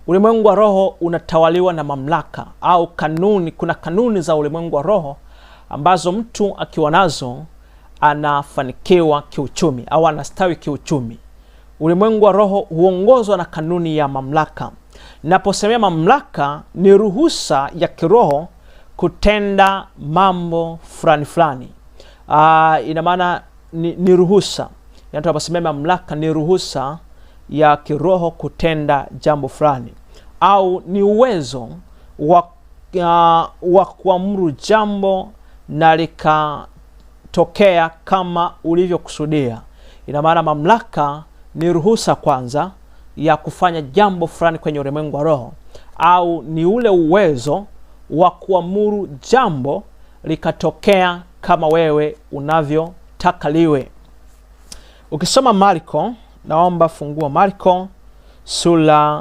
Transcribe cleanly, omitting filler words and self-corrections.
Ulimwengu wa roho unatawaliwa na mamlaka au kanuni. Kuna kanuni za ulimwengu wa roho ambazo mtu akiwa nazo anafanikiwa kiuchumi au anastawi kiuchumi. Ulimwengu wa roho huongozwa na kanuni ya mamlaka. Naposemea mamlaka, ni ruhusa ya kiroho kutenda mambo fulani fulani. Ina maana ni ruhusa. Yaani tunaposemea mamlaka ni ruhusa ya kiroho kutenda jambo fulani, au ni uwezo wa kuamuru jambo na likatokea kama ulivyokusudia. Ina maana mamlaka ni ruhusa kwanza ya kufanya jambo fulani kwenye ulimwengu wa roho, au ni ule uwezo wa kuamuru jambo likatokea kama wewe unavyotaka liwe. Ukisoma Marko, naomba fungua Marko sura